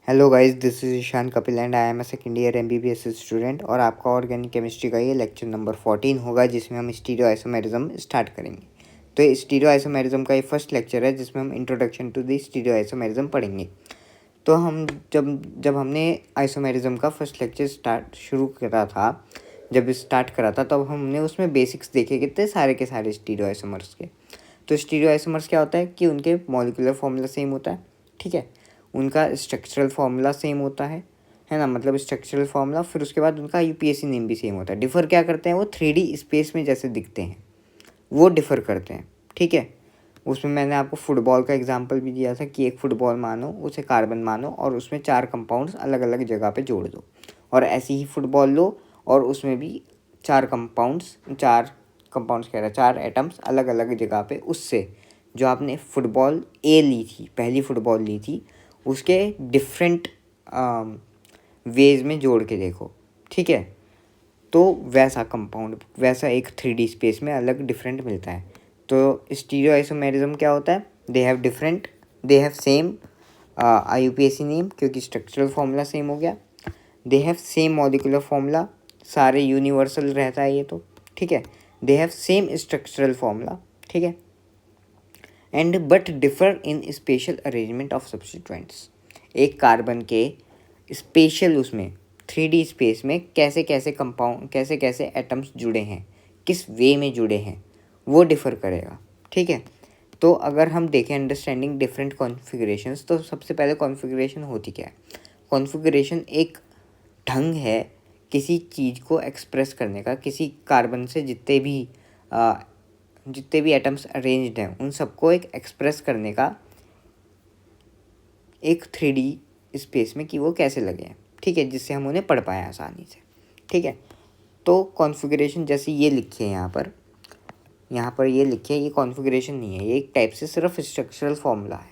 Hello guys, this is Ishaan Kapil and I am a second year MBBS student. और आपका organic chemistry का ये lecture number 14 होगा, जिसमें हम स्टीरियो आइसोमेरिज्म स्टार्ट करेंगे। तो ये स्टीरियो आइसोमेरिज्म का ये फर्स्ट लेक्चर है, जिसमें हम introduction to the stereoisomerism पढ़ेंगे। तो हम जब हमने आइसोमेरिज्म का फर्स्ट लेक्चर जब स्टार्ट करा था तब हमने उसमें बेसिक्स देखे कितने सारे के सारे स्टीरियो आइसोमर्स के। तो स्टीरियो आइसोमर्स क्या होता है कि उनके मॉलिक्यूलर फॉर्मूला सेम होता है, ठीक है। उनका स्ट्रक्चरल फार्मूला सेम होता है ना, मतलब स्ट्रक्चरल फार्मूला। फिर उसके बाद उनका यूपीएससी नेम भी सेम होता है। डिफ़र क्या करते हैं, वो 3D स्पेस में जैसे दिखते हैं वो डिफ़र करते हैं, ठीक है। उसमें मैंने आपको फुटबॉल का एग्जांपल भी दिया था कि एक फुटबॉल मानो, उसे कार्बन मानो और उसमें 4 कंपाउंड्स अलग अलग जगह पे जोड़ दो, और ऐसी ही फुटबॉल लो और उसमें भी 4 कंपाउंड्स कह रहा है 4 एटम्स अलग अलग जगह पे, उससे जो आपने फुटबॉल ए ली थी, पहली फुटबॉल ली थी, उसके डिफरेंट वेज में जोड़ के देखो, ठीक है। तो वैसा कंपाउंड, वैसा एक 3D स्पेस में अलग डिफरेंट मिलता है। तो स्टीरियो आइसोमेरिज्म क्या होता है, they have same IUPAC name, क्योंकि स्ट्रक्चरल फार्मूला सेम हो गया। They have same molecular formula, सारे यूनिवर्सल रहता है ये तो, ठीक है। They have same structural formula, ठीक है। And but differ in special arrangement of substituents. एक कार्बन के स्पेशल उसमें 3D स्पेस में कैसे कैसे एटम्स जुड़े हैं, किस वे में जुड़े हैं, वो डिफ़र करेगा, ठीक है। तो अगर हम देखें अंडरस्टैंडिंग डिफरेंट कॉन्फ़िगरेशंस, तो सबसे पहले कॉन्फ़िगरेशन होती क्या है। कॉन्फ़िगरेशन एक ढंग है किसी चीज़ को एक्सप्रेस करने का, किसी कार्बन से जितने भी एटम्स अरेंज्ड हैं उन सबको एक एक्सप्रेस करने का, एक 3D स्पेस में कि वो कैसे लगे हैं, ठीक है, जिससे हम उन्हें पढ़ पाएँ आसानी से, ठीक है। तो कॉन्फ़िगरेशन जैसे ये लिखिए यहाँ पर ये लिखिए, ये कॉन्फ़िगरेशन नहीं है, ये एक टाइप से सिर्फ स्ट्रक्चरल फार्मूला है।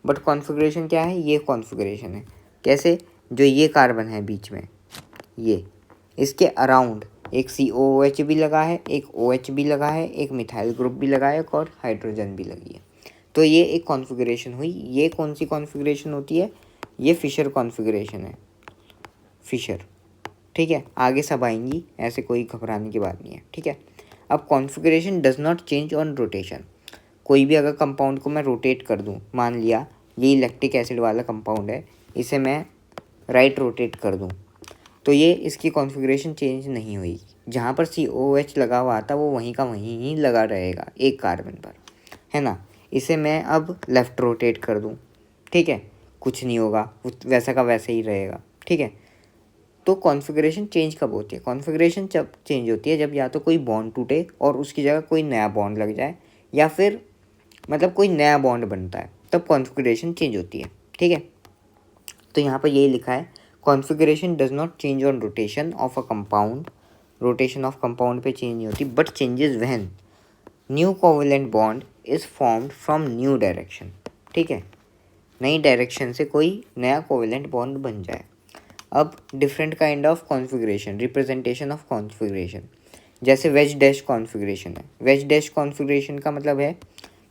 बट कॉन्फ़िगरेशन क्या है, ये कॉन्फ़िगरेशन है। कैसे, जो ये कार्बन है बीच में, ये इसके अराउंड एक COOH भी लगा है, एक OH भी लगा है, एक मिथाइल ग्रुप भी लगा है, और हाइड्रोजन भी लगी है। तो ये एक कॉन्फ़िगरेशन हुई। ये कौन सी कॉन्फ़िगरेशन होती है, ये फिशर कॉन्फ़िगरेशन है, फिशर, ठीक है। आगे सब आएंगी, ऐसे कोई घबराने की बात नहीं है, ठीक है। अब configuration does not change on rotation. कोई भी अगर कंपाउंड को मैं रोटेट कर दूं, मान लिया ये इलेक्ट्रिक एसिड वाला कंपाउंड है, इसे मैं राइट रोटेट कर दूं, तो ये इसकी कॉन्फ़िगरेशन चेंज नहीं हुई। जहाँ पर COOH लगा हुआ था वो वहीं का वहीं ही लगा रहेगा एक कार्बन पर, है ना। इसे मैं अब लेफ़्ट रोटेट कर दूं, ठीक है, कुछ नहीं होगा, वैसा का वैसे ही रहेगा, ठीक है। तो कॉन्फ़िगरेशन चेंज कब होती है, कॉन्फ़िगरेशन जब चेंज होती है जब या तो कोई बॉन्ड टूटे और उसकी जगह कोई नया बॉन्ड लग जाए, या फिर मतलब कोई नया बॉन्ड बनता है, तब कॉन्फ़िगरेशन चेंज होती है, ठीक है। तो यहाँ पर यही लिखा है, configuration does not change on rotation of a compound. Rotation of compound पे चेंज नहीं होती, but changes when new covalent bond is formed from new direction, ठीक है, नई डायरेक्शन से कोई नया कोवेलेंट बॉन्ड बन जाए। अब different kind of configuration, representation of configuration, जैसे वेज डैश कॉन्फ़िगरेशन है। वेज डैश कॉन्फ़िगरेशन का मतलब है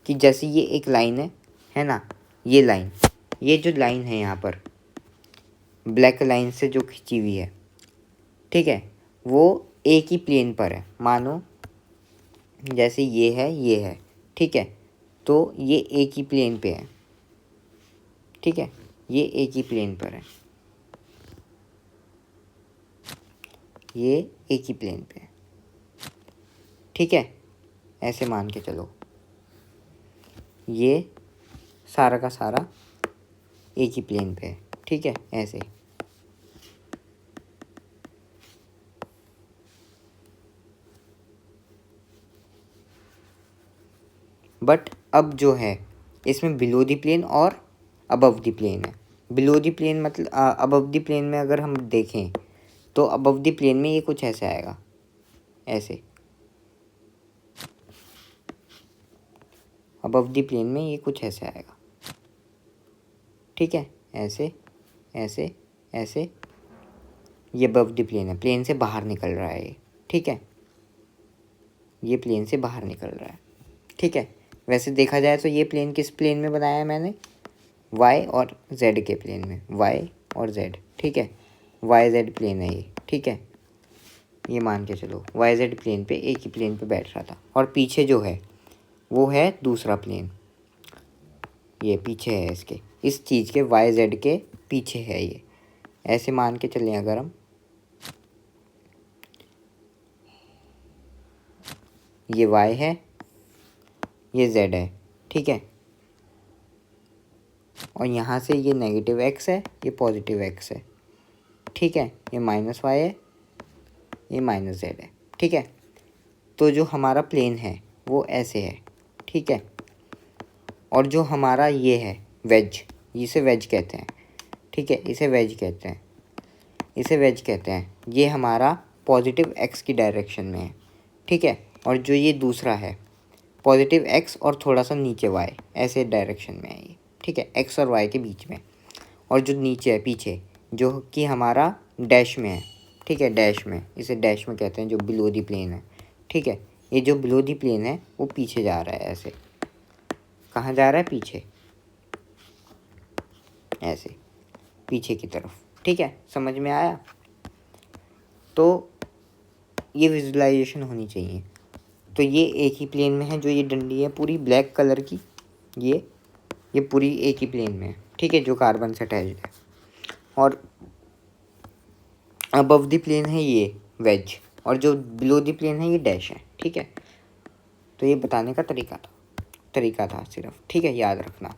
कि जैसे ये एक लाइन है ना, ये लाइन, ये जो लाइन है यहाँ पर ब्लैक लाइन से जो खिंची हुई है, ठीक है, वो एक ही प्लेन पर है। मानो जैसे ये है, ठीक है, तो ये एक ही प्लेन पे है, ठीक है, ये एक ही प्लेन पर है, ये एक ही प्लेन पे है, ठीक है। ऐसे मान के चलो, ये सारा का सारा एक ही प्लेन पे है, ठीक है, ऐसे। बट अब जो है इसमें बिलो द प्लेन और अबव द प्लेन है। बिलो द प्लेन मतलब अबव द प्लेन में अगर हम देखें तो अबव द प्लेन में ये कुछ ऐसे आएगा, ऐसे अबव द प्लेन में ये कुछ ऐसे आएगा, ठीक है, ऐसे ऐसे ऐसे। ये अबव द प्लेन है, प्लेन से बाहर निकल रहा है ये, ठीक है, ये प्लेन से बाहर निकल रहा है, ठीक है। वैसे देखा जाए तो ये प्लेन किस प्लेन में बनाया है मैंने, वाई और जेड के प्लेन में, वाई और जेड, ठीक है, वाई जेड प्लेन है ये, ठीक है, ये मान के चलो वाई जेड प्लेन पे एक ही प्लेन पे बैठ रहा था, और पीछे जो है वो है दूसरा प्लेन, ये पीछे है इसके, इस चीज़ के वाई जेड के पीछे है ये, ऐसे मान के चलें अगर हम, ये y है, ये z है, ठीक है, और यहाँ से ये नेगेटिव x है, ये पॉजिटिव x है, ठीक है, ये माइनस y है, ये माइनस z है, ठीक है। तो जो हमारा प्लेन है वो ऐसे है, ठीक है, और जो हमारा ये है वेज, इसे वेज कहते हैं, ठीक है, इसे वेज कहते हैं, इसे वेज कहते हैं, ये हमारा पॉजिटिव x की डायरेक्शन में है, ठीक है, और जो ये दूसरा है पॉजिटिव x और थोड़ा सा नीचे y, ऐसे डायरेक्शन में है ये, ठीक है, x और y के बीच में, और जो नीचे है पीछे जो कि हमारा डैश में है, ठीक है, डैश में, इसे डैश में कहते हैं, जो बिलो दी प्लेन है, ठीक है, ये जो बिलो दी प्लेन है वो पीछे जा रहा है, ऐसे कहाँ जा रहा है, पीछे, ऐसे पीछे की तरफ, ठीक है, समझ में आया। तो ये विजुलाइजेशन होनी चाहिए। तो ये एक ही प्लेन में है, जो ये डंडी है पूरी ब्लैक कलर की, ये पूरी एक ही प्लेन में है, ठीक है, जो कार्बन से अटैच्ड है, और अबव द प्लेन है ये वेज, और जो बिलो द प्लेन है ये डैश है, ठीक है। तो ये बताने का तरीका था सिर्फ, ठीक है, याद रखना।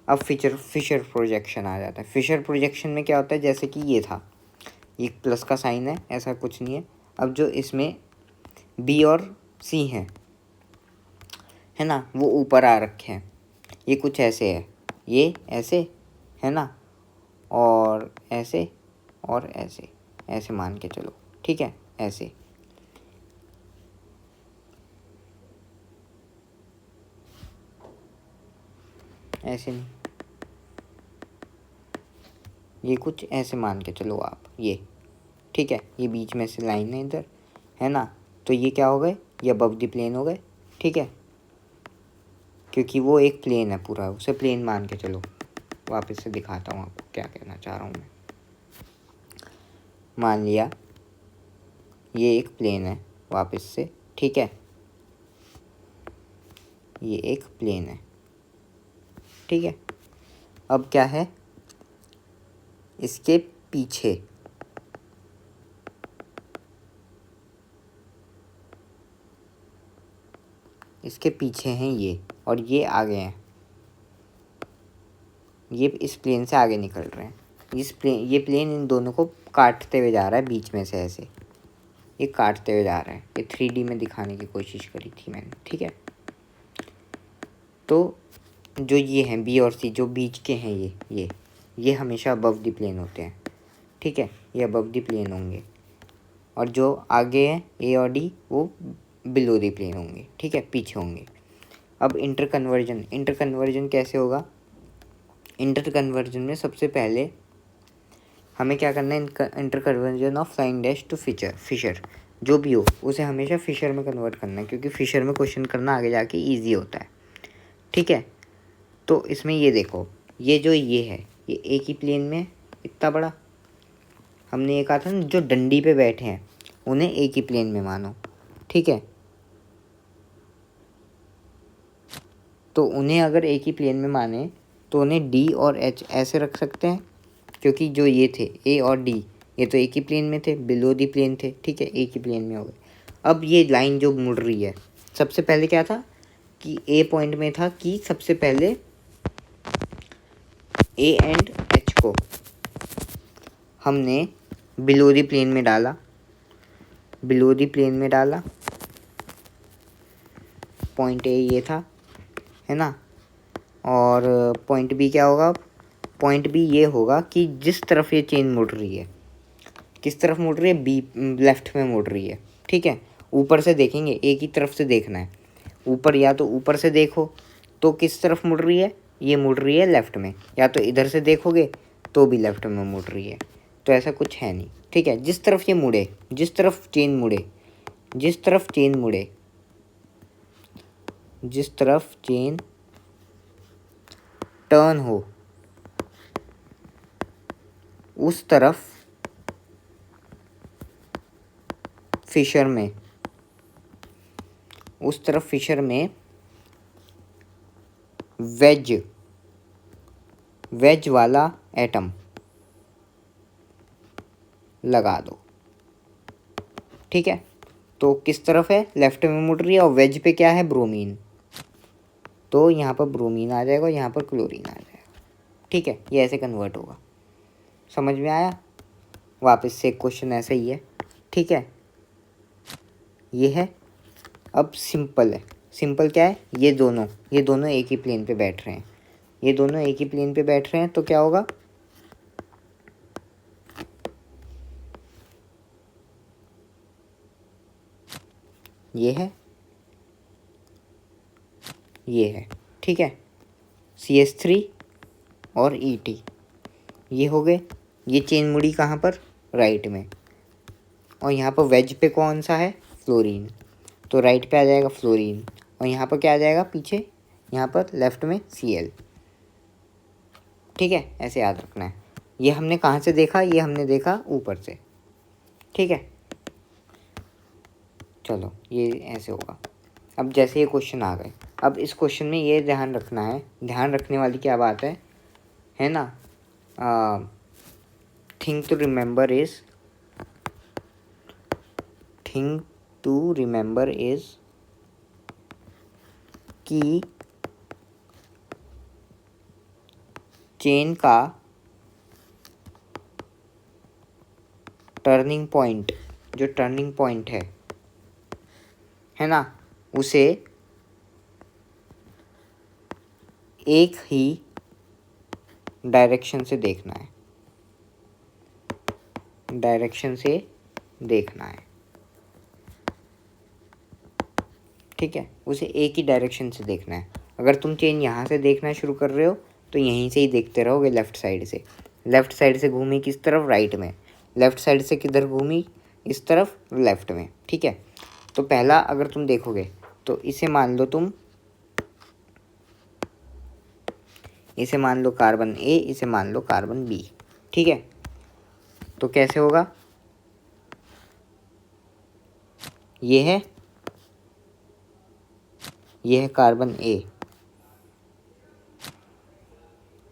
अब फिशर प्रोजेक्शन आ जाता है। फिशर प्रोजेक्शन में क्या होता है, जैसे कि ये था, ये प्लस का साइन है, ऐसा कुछ नहीं है। अब जो इसमें बी और सी है ना, वो ऊपर आ रखे हैं, ये कुछ ऐसे है, ये ऐसे है ना, और ऐसे और ऐसे, ऐसे मान के चलो, ठीक है, ऐसे, ऐसे नहीं, ये कुछ ऐसे मान के चलो आप, ये, ठीक है, ये बीच में से लाइन है इधर, है ना, तो ये क्या हो गए, ये अबव द प्लेन हो गए, ठीक है, क्योंकि वो एक प्लेन है पूरा, उसे प्लेन मान के चलो। वापस से दिखाता हूँ आपको क्या कहना चाह रहा हूँ मैं। मान लिया ये एक प्लेन है, वापस से, ठीक है, ये एक प्लेन है, ठीक है। अब क्या है, इसके पीछे हैं ये, और ये आगे हैं, ये इस प्लेन से आगे निकल रहे हैं, ये प्लेन इन दोनों को काटते हुए जा रहा है बीच में से, ऐसे ये काटते हुए जा रहा है। ये 3D में दिखाने की कोशिश करी थी मैंने, ठीक है। तो जो ये हैं बी और सी, जो बीच के हैं ये हमेशा अबव द प्लेन होते हैं, ठीक है, ये अबव द प्लेन होंगे, और जो आगे हैं ए और डी वो बिलो द प्लेन होंगे, ठीक है, पीछे होंगे। अब इंटर कन्वर्जन कैसे होगा। इंटर कन्वर्जन में सबसे पहले हमें क्या करना है, interconversion of line dash to Fischer जो भी हो उसे हमेशा फिशर में कन्वर्ट करना है, क्योंकि फिशर में क्वेश्चन करना आगे जाके ईजी होता है, ठीक है। तो इसमें ये देखो, ये जो ये है ये एक ही प्लेन में, इतना बड़ा, हमने ये कहा था ना, जो डंडी पे बैठे हैं उन्हें एक ही प्लेन में मानो, ठीक है। तो उन्हें अगर एक ही प्लेन में माने तो उन्हें डी और एच ऐसे रख सकते हैं, क्योंकि जो ये थे ए और डी ये तो एक ही प्लेन में थे, बिलो दी प्लेन थे, ठीक है, एक ही प्लेन में हो गए। अब ये लाइन जो मुड़ रही है, सबसे पहले क्या था कि ए पॉइंट में था कि सबसे पहले ए एंड एच को हमने बिलो दी प्लेन में डाला, पॉइंट ए ये था, है ना, और पॉइंट बी क्या होगा, पॉइंट बी ये होगा कि जिस तरफ ये चेन मुड़ रही है, किस तरफ मुड़ रही है, बी लेफ्ट में मुड़ रही है, ठीक है। ऊपर से देखेंगे, एक ही तरफ से देखना है, ऊपर या तो ऊपर से देखो तो किस तरफ मुड़ रही है, ये मुड़ रही है लेफ्ट में, या तो इधर से देखोगे तो भी लेफ्ट में मुड़ रही है। तो ऐसा कुछ है नहीं, ठीक है, जिस तरफ ये मुड़े, जिस तरफ चेन मुड़े, जिस तरफ चेन टर्न हो, उस तरफ फिशर में वेज वाला एटम लगा दो। ठीक है, तो किस तरफ है, लेफ्ट में मुड़ रही है, और वेज पे क्या है, ब्रोमीन, तो यहाँ पर ब्रोमीन आ जाएगा और यहाँ पर क्लोरीन आ जाएगा। ठीक है, ये ऐसे कन्वर्ट होगा। समझ में आया? वापस से क्वेश्चन ऐसा ही है। ठीक है, ये है। अब सिंपल है। सिंपल क्या है, ये दोनों एक ही प्लेन पे बैठ रहे हैं, ये दोनों एक ही प्लेन पे बैठ रहे हैं, तो क्या होगा, ये है, ये है। ठीक है, CH3 और ET ये हो गए। ये चेन मुड़ी कहाँ पर, राइट में, और यहाँ पर वेज पे कौन सा है, फ्लोरीन, तो राइट पे आ जाएगा फ्लोरीन, और यहाँ पर क्या आ जाएगा पीछे, यहाँ पर लेफ्ट में Cl। ठीक है, ऐसे याद रखना है। ये हमने कहाँ से देखा, ये हमने देखा ऊपर से। ठीक है, चलो ये ऐसे होगा। अब जैसे ये क्वेश्चन आ गए, अब इस क्वेश्चन में ये ध्यान रखना है, ध्यान रखने वाली क्या बात है ना, थिंग टू रिमेंबर इज कि चेन का टर्निंग पॉइंट, जो टर्निंग पॉइंट है ना, उसे एक ही डायरेक्शन से देखना है, ठीक है, उसे एक ही डायरेक्शन से देखना है। अगर तुम चेन यहाँ से देखना शुरू कर रहे हो तो यहीं से ही देखते रहोगे, लेफ़्ट साइड से घूमी किस तरफ, राइट में, लेफ़्ट साइड से किधर घूमी, इस तरफ, लेफ़्ट में। ठीक है, तो पहला अगर तुम देखोगे तो इसे मान लो कार्बन A, इसे मान लो कार्बन B। ठीक है, तो कैसे होगा, ये है कार्बन A,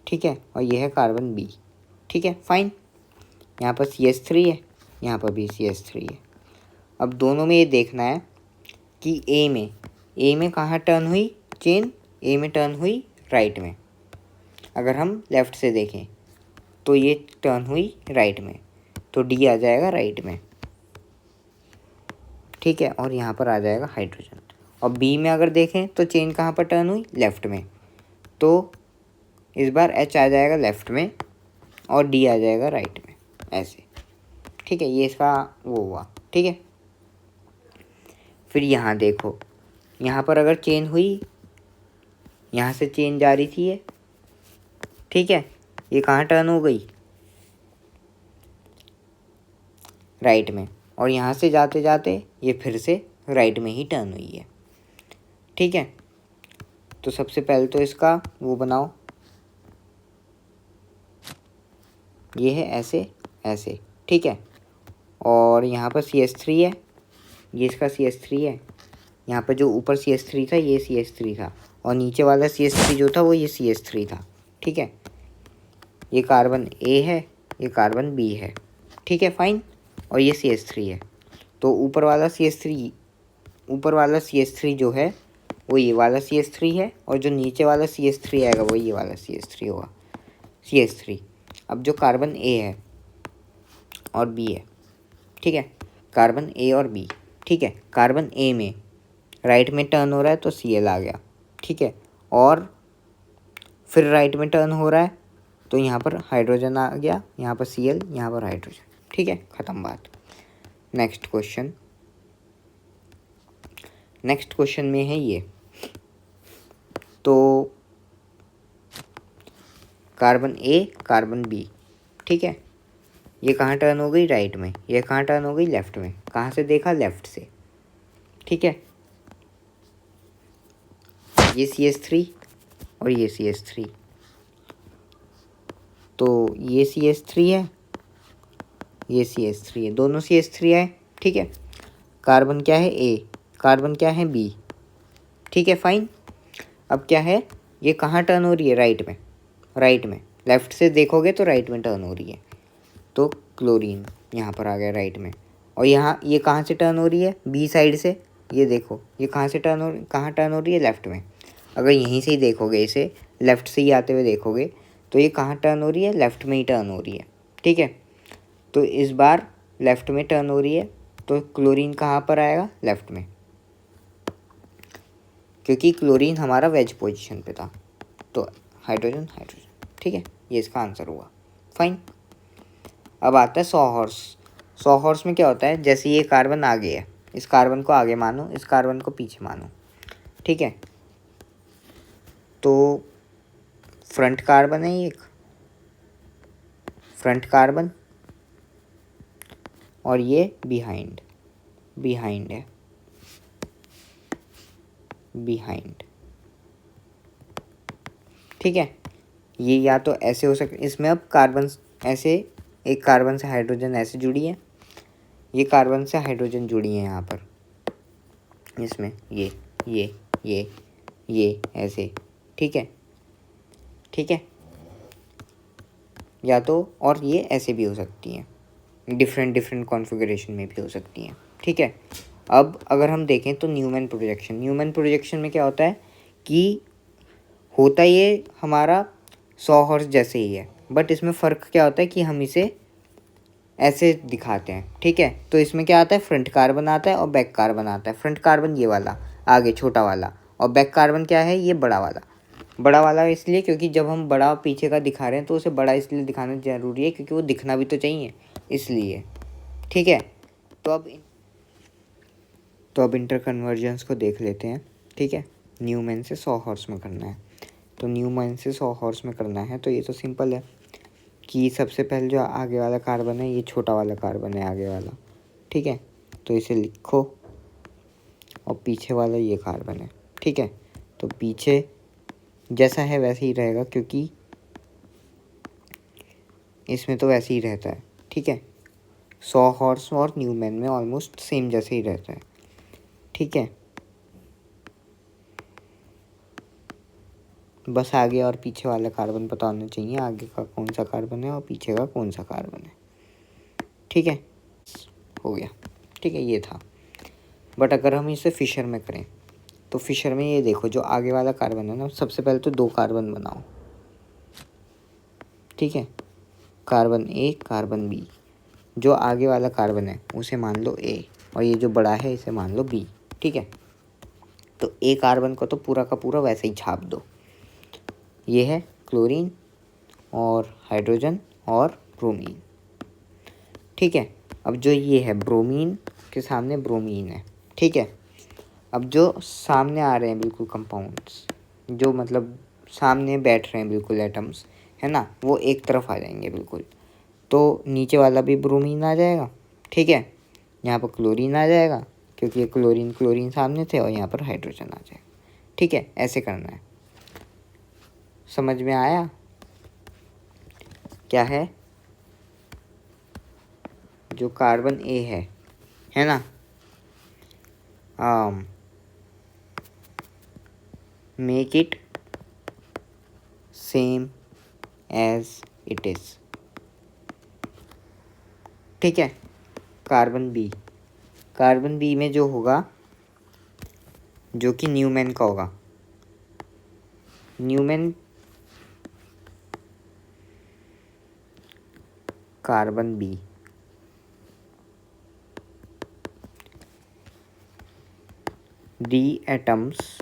ठीक है, और ये है कार्बन B। ठीक है, फाइन। यहाँ पर CH3 है, यहाँ पर भी CH3 है। अब दोनों में ये देखना है कि ए में कहाँ टर्न हुई चेन, ए में टर्न हुई राइट में। अगर हम लेफ़्ट से देखें तो ये टर्न हुई राइट में, तो डी आ जाएगा राइट में। ठीक है, और यहाँ पर आ जाएगा हाइड्रोजन। और बी में अगर देखें तो चेन कहाँ पर टर्न हुई, लेफ़्ट में, तो इस बार एच आ जाएगा लेफ़्ट में और डी आ जाएगा राइट में, ऐसे। ठीक है, ये इसका वो हुआ। ठीक है, फिर यहाँ देखो, यहाँ पर अगर चेन हुई, यहाँ से चेन जा रही थी ये, ठीक है, ये कहाँ टर्न हो गई, राइट में, और यहाँ से जाते जाते ये फिर से राइट में ही टर्न हुई है। ठीक है, तो सबसे पहले तो इसका वो बनाओ, ये है ऐसे। ठीक है, और यहाँ पर CH3 है, ये इसका CH3 है, यहाँ पर जो ऊपर CH3 था ये CH3 था, और नीचे वाला CH3 जो था वो ये CH3 था। ठीक है, ये कार्बन A है, ये कार्बन B है। ठीक है, फाइन, और ये CH3 है, तो ऊपर वाला CH3 जो है वो ये वाला CH3 है, और जो नीचे वाला CH3 आएगा वो ये वाला CH3 होगा, CH3। अब जो कार्बन A है और B है, ठीक है, कार्बन A और B, ठीक है, कार्बन A में राइट में टर्न हो रहा है तो Cl आ गया। ठीक है, और फिर राइट में टर्न हो रहा है तो यहाँ पर हाइड्रोजन आ गया, यहाँ पर Cl, यहाँ पर हाइड्रोजन। ठीक है, ख़त्म बात। नेक्स्ट क्वेश्चन में है ये, तो कार्बन A, कार्बन B, ठीक है, ये कहाँ टर्न हो गई, राइट में, ये कहाँ टर्न हो गई, लेफ़्ट में। कहाँ से देखा, लेफ़्ट से। ठीक है, ये CH3 और ये CH3, तो ये CH3 है ये CH3 है, दोनों CH3 है, ठीक है। कार्बन क्या है A, कार्बन क्या है B, ठीक है फाइन। अब क्या है, ये कहाँ टर्न हो रही है, राइट में, राइट में, लेफ्ट से देखोगे तो राइट में टर्न हो रही है, तो क्लोरीन यहाँ पर आ गया राइट में। और यहाँ ये कहाँ से टर्न हो रही है, बी साइड से, ये देखो ये कहाँ से कहाँ टर्न हो रही है, लेफ्ट में। अगर यहीं से ही देखोगे, इसे लेफ्ट से ही आते हुए देखोगे तो ये कहाँ टर्न हो रही है, लेफ्ट में ही टर्न हो रही है, ठीक है। तो इस बार लेफ्ट में टर्न हो रही है, तो क्लोरीन कहाँ पर आएगा, लेफ्ट में, क्योंकि क्लोरीन हमारा वेज पोजीशन पे था। तो हाइड्रोजन हाइड्रोजन, ठीक है, ये इसका आंसर हुआ, फाइन। अब आता है 100 हॉर्स। 100 हॉर्स में क्या होता है, जैसे ये कार्बन आगे है, इस कार्बन को आगे मानो, इस कार्बन को पीछे मानो, ठीक है। तो फ्रंट कार्बन है, एक फ्रंट कार्बन, और ये बिहाइंड, बिहाइंड है, बिहाइंड, ठीक है। ये या तो ऐसे हो सकते, इसमें अब कार्बन ऐसे, एक कार्बन से हाइड्रोजन ऐसे जुड़ी है, ये कार्बन से हाइड्रोजन जुड़ी है यहाँ पर, इसमें ये ऐसे, ठीक है, ठीक है। या तो और ये ऐसे भी हो सकती हैं, डिफरेंट डिफरेंट कॉन्फ़िगरेशन में भी हो सकती हैं, ठीक है। अब अगर हम देखें तो न्यूमैन प्रोजेक्शन, न्यूमैन प्रोजेक्शन में क्या होता है कि होता ये हमारा 100 हॉर्स जैसे ही है, बट इसमें फ़र्क क्या होता है कि हम इसे ऐसे दिखाते हैं, ठीक है। तो इसमें क्या आता है, फ्रंट कार्बन आता है और बैक कार्बन आता है। फ्रंट कार्बन ये वाला आगे छोटा वाला, और बैक कार्बन क्या है, ये बड़ा वाला। बड़ा वाला इसलिए क्योंकि जब हम बड़ा पीछे का दिखा रहे हैं तो उसे बड़ा इसलिए दिखाना ज़रूरी है क्योंकि वो दिखना भी तो चाहिए, इसलिए, ठीक है। तो अब इंटर कन्वर्जन्स को देख लेते हैं, ठीक है। न्यूमैन से 100 हॉर्स में करना है, तो न्यूमैन से 100 हॉर्स में करना है, तो ये तो सिंपल है कि सबसे पहले जो आगे वाला कार्बन है, ये छोटा वाला कार्बन है आगे वाला, ठीक है। तो इसे लिखो, और पीछे वाला ये कार्बन है, ठीक है। तो पीछे जैसा है वैसे ही रहेगा क्योंकि इसमें तो वैसे ही रहता है, ठीक है। 100 हॉर्स और न्यूमैन में ऑलमोस्ट सेम जैसे ही रहता है, ठीक है। बस आगे और पीछे वाला कार्बन पता होना चाहिए, आगे का कौन सा कार्बन है और पीछे का कौन सा कार्बन है, ठीक है, हो गया, ठीक है, ये था। बट अगर हम इसे फिशर में करें तो फिशर में ये देखो, जो आगे वाला कार्बन है ना, सबसे पहले तो 2 कार्बन बनाओ, ठीक है, कार्बन A कार्बन B। जो आगे वाला कार्बन है उसे मान लो A, और ये जो बड़ा है इसे मान लो B, ठीक है। तो A कार्बन को तो पूरा का पूरा वैसे ही छाप दो, ये है क्लोरीन और हाइड्रोजन और ब्रोमीन, ठीक है। अब जो ये है ब्रोमीन के सामने ब्रोमीन है, ठीक है। अब जो सामने आ रहे हैं बिल्कुल कंपाउंड्स, जो मतलब सामने बैठ रहे हैं बिल्कुल एटम्स, है ना, वो एक तरफ आ जाएंगे बिल्कुल। तो नीचे वाला भी ब्रोमीन आ जाएगा, ठीक है। यहाँ पर क्लोरीन आ जाएगा क्योंकि ये क्लोरीन क्लोरीन सामने थे, और यहाँ पर हाइड्रोजन आ जाएगा, ठीक है। ऐसे करना है, समझ में आया क्या है। जो कार्बन A है ना, make it same as it is, ठीक है। कार्बन बी में जो होगा, जो कि न्यूमैन का होगा, Newman carbon B, the atoms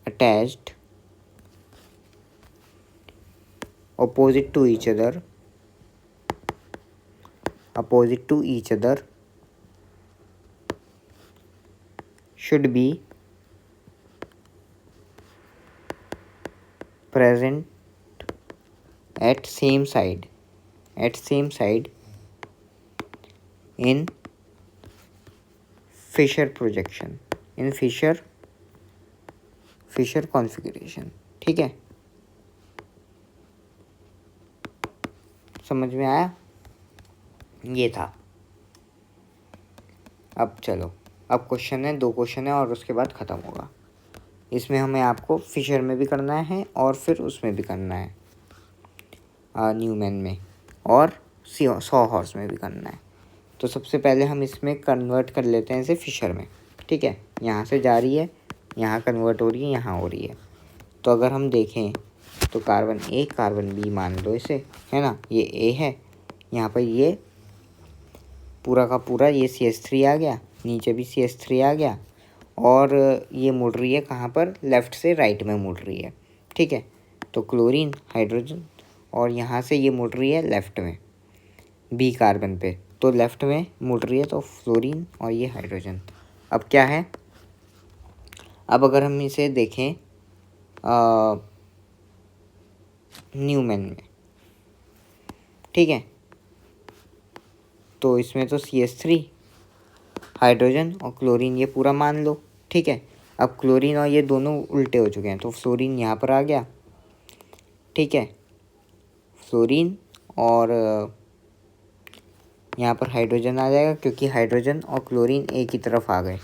attached opposite to each other should be present at same side in Fisher projection, in Fisher configuration, ठीक है। समझ में आया? ये था। अब चलो, अब क्वेश्चन है, 2 क्वेश्चन है और उसके बाद ख़त्म होगा। इसमें हमें आपको फिशर में भी करना है और फिर उसमें भी करना है, न्यूमैन में, और सॉ हॉर्स में भी करना है। तो सबसे पहले हम इसमें कन्वर्ट कर लेते हैं इसे फिशर में। ठीक है, यहाँ से जा रही है, यहाँ कन्वर्ट हो रही है, यहाँ हो रही है। तो अगर हम देखें तो कार्बन ए कार्बन बी मान लो इसे, है ना, ये ए है, यहाँ पर ये पूरा का पूरा ये CH3 आ गया, नीचे भी CH3 आ गया, और ये मुड़ रही है कहाँ पर, लेफ़्ट से राइट में मुड़ रही है। ठीक है, तो क्लोरीन हाइड्रोजन, और यहाँ से ये मुड़ रही है लेफ़्ट में बी कार्बन पे, तो लेफ़्ट में मुड़ रही है, तो फ्लोरीन और ये हाइड्रोजन। अब क्या है, अब अगर हम इसे देखें न्यूमैन में, ठीक है, तो इसमें तो CH3 हाइड्रोजन और क्लोरीन ये पूरा मान लो। ठीक है, अब क्लोरीन और ये दोनों उल्टे हो चुके हैं, तो फ्लोरीन यहाँ पर आ गया। ठीक है, फ्लोरीन और यहाँ पर हाइड्रोजन आ जाएगा, क्योंकि हाइड्रोजन और क्लोरीन एक ही तरफ आ गए,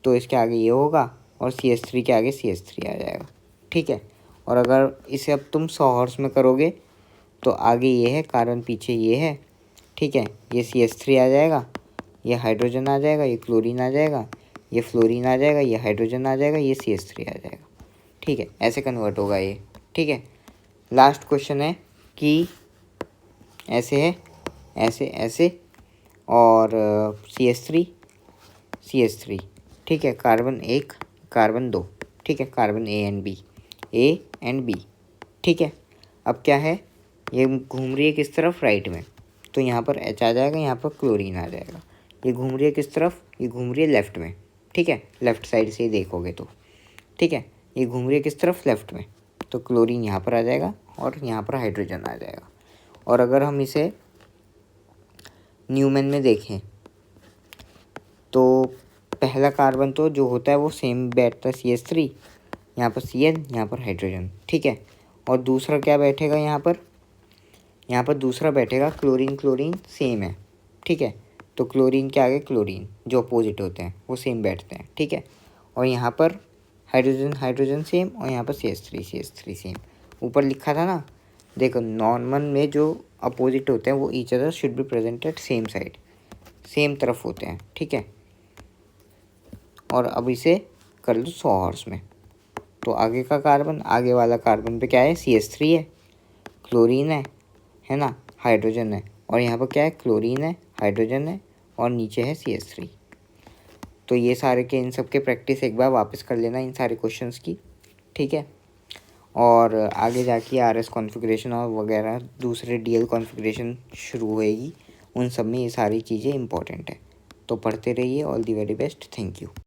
तो इसके आगे ये होगा और CH3 के आगे CH3 आ जाएगा। ठीक है, और अगर इसे अब तुम सॉ हॉर्स में करोगे तो आगे ये है कार्बन, पीछे ये है। ठीक है, ये CH3 आ जाएगा, ये हाइड्रोजन आ जाएगा, ये क्लोरीन आ जाएगा, ये फ्लोरीन आ जाएगा, ये हाइड्रोजन आ जाएगा, ये CH3 आ जाएगा। ठीक है, ऐसे कन्वर्ट होगा ये। ठीक है, लास्ट क्वेश्चन है कि ऐसे है, ऐसे ऐसे, और CH3 ठीक है, कार्बन 1 कार्बन 2, ठीक है, कार्बन ए एंड बी। ठीक है, अब क्या है, ये घूम रही है किस तरफ, राइट में, तो यहाँ पर H आ जाएगा, यहाँ पर क्लोरीन आ जाएगा। ये घूम रही है किस तरफ, ये घूम रही है लेफ़्ट में। ठीक है, लेफ़्ट साइड से ही देखोगे तो, ठीक है, ये घूम रही है किस तरफ, लेफ़्ट में, तो क्लोरीन यहाँ पर आ जाएगा और यहाँ पर हाइड्रोजन आ जाएगा। और अगर हम इसे न्यूमैन में देखें तो पहला कार्बन तो जो होता है वो सेम बैठता है, CH3, यहाँ पर Cl, यहाँ पर हाइड्रोजन। ठीक है, और दूसरा क्या बैठेगा यहाँ पर दूसरा बैठेगा क्लोरीन सेम है। ठीक है, तो क्लोरीन के आगे क्लोरीन जो अपोजिट होते हैं वो सेम बैठते हैं। ठीक है, और यहाँ पर हाइड्रोजन सेम, और यहाँ पर CH3 सेम। ऊपर लिखा था ना, देखो नॉर्मल में जो अपोजिट होते हैं वो each other should be presented same side, same तरफ होते हैं। ठीक है, और अब इसे कर लो सॉ हॉर्स में, तो आगे का कार्बन, आगे वाला कार्बन पे क्या है, CH3 है, क्लोरीन है ना, हाइड्रोजन है, और यहाँ पर क्या है, क्लोरीन है, हाइड्रोजन है, और नीचे है CH3। तो ये सारे के इन सब के प्रैक्टिस एक बार वापस कर लेना इन सारे क्वेश्चंस की। ठीक है, और आगे जाके RS कॉन्फ़िगरेशन और वगैरह दूसरे DL कॉन्फ़िगरेशन शुरू होएगी, उन सब में ये सारी चीज़ें इंपॉर्टेंट है। तो पढ़ते रहिए। All the very best, thank you.